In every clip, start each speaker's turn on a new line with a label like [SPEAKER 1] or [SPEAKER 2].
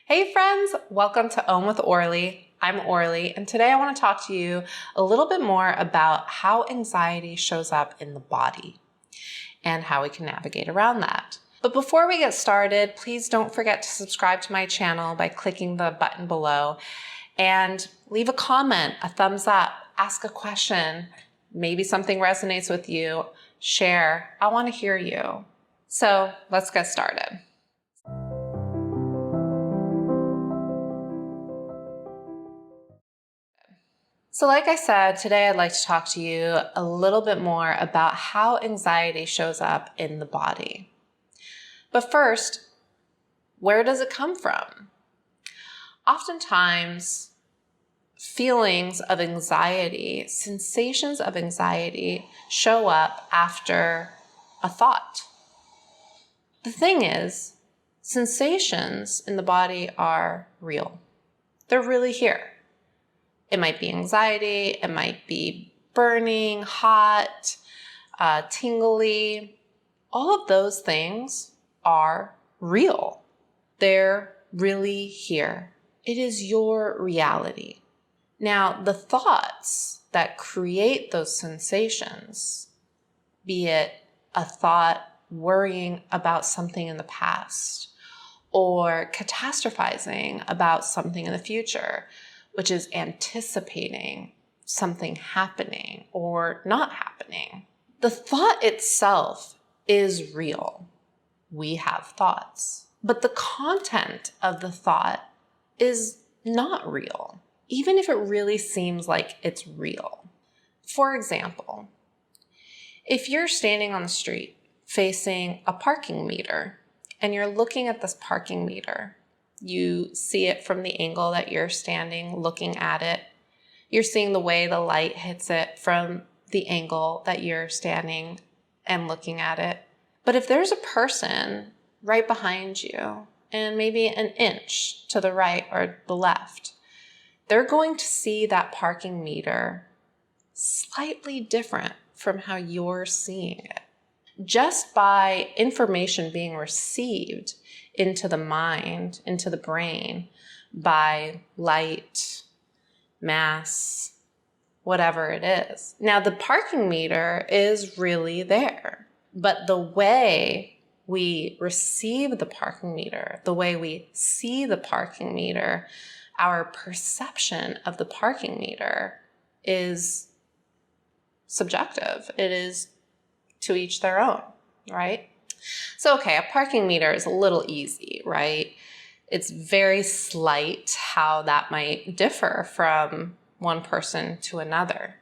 [SPEAKER 1] Hey friends, welcome to Own with Orlee. I'm Orlee, and today I want to talk to you a little bit more about how anxiety shows up in the body and how we can navigate around that. But before we get started, please don't forget to subscribe to my channel by clicking the button below and leave a comment, a thumbs up, ask a question. Maybe something resonates with you. Share. I want to hear you. So let's get started. So like I said, today I'd like to talk to you a little bit more about how anxiety shows up in the body. But first, where does it come from? Oftentimes, feelings of anxiety, sensations of anxiety show up after a thought. The thing is, sensations in the body are real. They're really here. It might be anxiety, it might be burning, hot, tingly. All of those things are real. They're really here. It is your reality. Now, the thoughts that create those sensations, be it a thought worrying about something in the past or catastrophizing about something in the future, which is anticipating something happening or not happening. The thought itself is real. We have thoughts, but the content of the thought is not real, even if it really seems like it's real. For example, if you're standing on the street facing a parking meter and you're looking at this parking meter, you see it from the angle that you're standing looking at it. You're seeing the way the light hits it from the angle that you're standing and looking at it. But if there's a person right behind you and maybe an inch to the right or the left, they're going to see that parking meter slightly different from how you're seeing it. Just by information being received into the mind, into the brain, by light, mass, whatever it is. Now, the parking meter is really there, but the way we receive the parking meter, the way we see the parking meter, our perception of the parking meter is subjective. It is to each their own, right? So, okay, a parking meter is a little easy, right? It's very slight how that might differ from one person to another.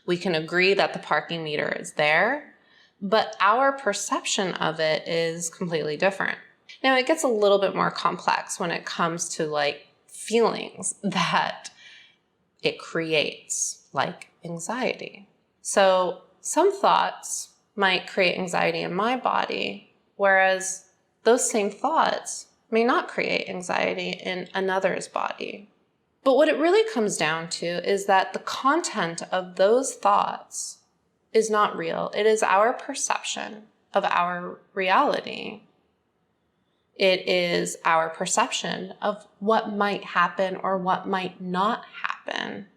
[SPEAKER 1] We can agree that the parking meter is there, but our perception of it is completely different. Now, it gets a little bit more complex when it comes to like feelings that it creates, like anxiety. So some thoughts might create anxiety in my body, whereas those same thoughts may not create anxiety in another's body. But what it really comes down to is that the content of those thoughts is not real. It is our perception of our reality. It is our perception of what might happen or what might not happen,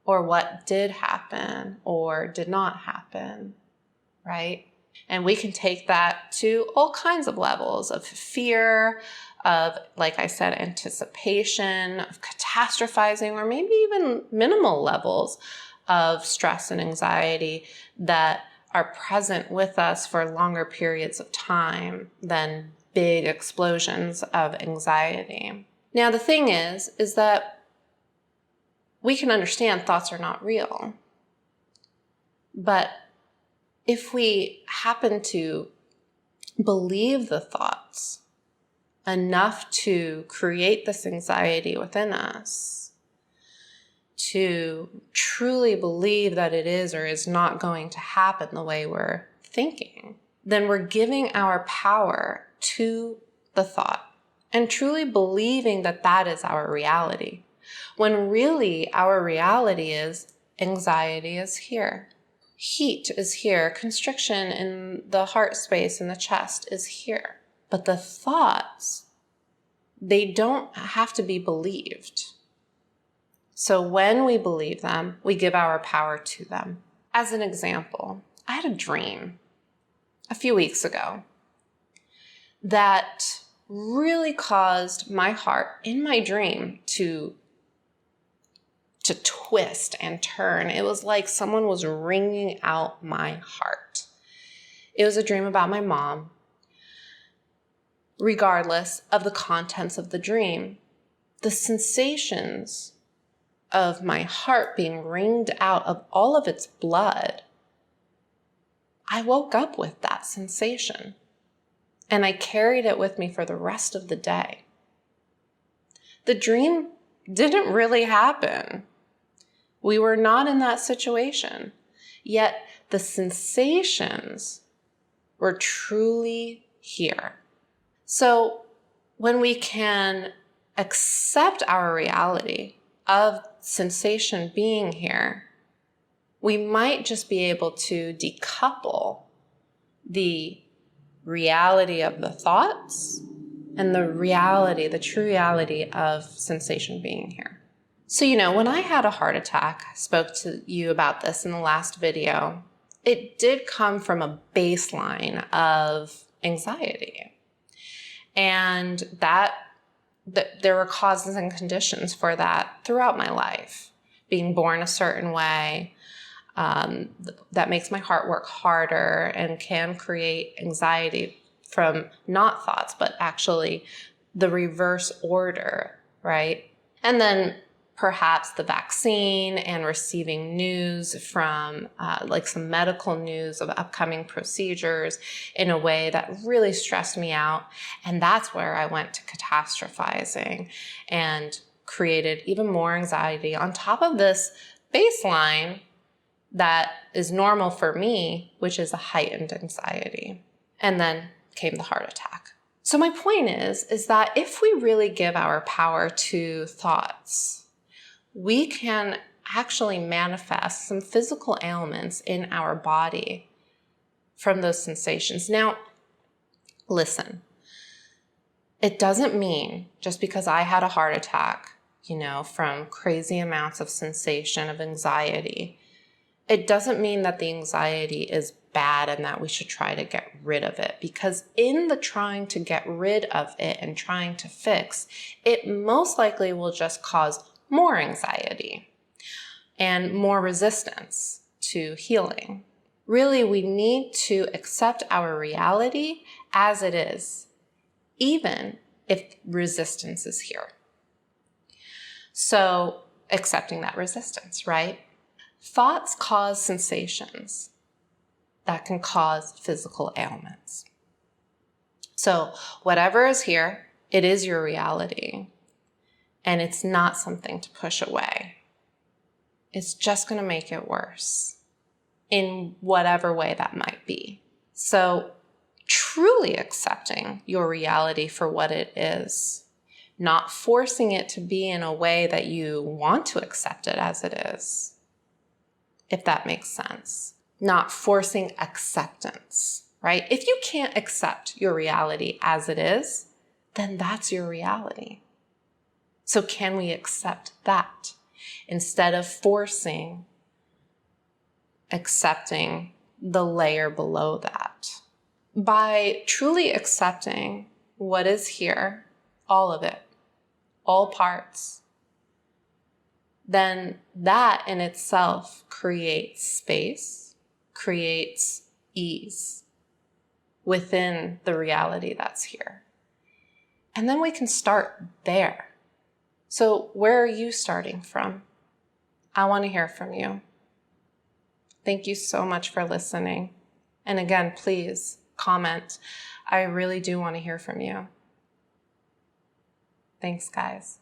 [SPEAKER 1] or what did happen or did not happen, right? And we can take that to all kinds of levels of fear, of, like I said, anticipation, of catastrophizing, or maybe even minimal levels of stress and anxiety that are present with us for longer periods of time than big explosions of anxiety. Now, the thing is that we can understand thoughts are not real, but if we happen to believe the thoughts enough to create this anxiety within us, to truly believe that it is or is not going to happen the way we're thinking, then we're giving our power to the thought and truly believing that that is our reality, when really our reality is anxiety is here. Heat is here. Constriction in the heart space in the chest is here. But the thoughts they don't have to be believed. So when we believe them, we give our power to them. As an example, I had a dream a few weeks ago that really caused my heart in my dream to twist and turn. It was like someone was wringing out my heart. It was a dream about my mom. Regardless of the contents of the dream, the sensations of my heart being wringed out of all of its blood, I woke up with that sensation. And I carried it with me for the rest of the day. The dream didn't really happen. We were not in that situation. Yet the sensations were truly here. So when we can accept our reality of sensation being here, we might just be able to decouple the reality of the thoughts and the true reality of sensation being here. So, when I had a heart attack, I spoke to you about this in the last video, it did come from a baseline of anxiety. And that there were causes and conditions for that throughout my life. Being born a certain way, that makes my heart work harder and can create anxiety from not thoughts, but actually the reverse order, right? And then perhaps the vaccine and receiving news from like some medical news of upcoming procedures in a way that really stressed me out. And that's where I went to catastrophizing and created even more anxiety on top of this baseline that is normal for me, which is a heightened anxiety. And then came the heart attack. So my point is that if we really give our power to thoughts, we can actually manifest some physical ailments in our body from those sensations. Now, listen, it doesn't mean just because I had a heart attack, from crazy amounts of sensation of anxiety, it doesn't mean that the anxiety is bad and that we should try to get rid of it, because in the trying to get rid of it and trying to fix, it most likely will just cause more anxiety and more resistance to healing. Really, we need to accept our reality as it is, even if resistance is here. So accepting that resistance, right? Thoughts cause sensations that can cause physical ailments. So whatever is here, it is your reality. And it's not something to push away. It's just going to make it worse in whatever way that might be. So truly accepting your reality for what it is, not forcing it to be in a way that you want to accept it as it is, if that makes sense. Not forcing acceptance, right? If you can't accept your reality as it is, then that's your reality. So can we accept that instead of forcing accepting the layer below that? By truly accepting what is here, all of it, all parts, then that in itself creates space, creates ease within the reality that's here. And then we can start there. So where are you starting from? I want to hear from you. Thank you so much for listening. And again, please comment. I really do want to hear from you. Thanks, guys.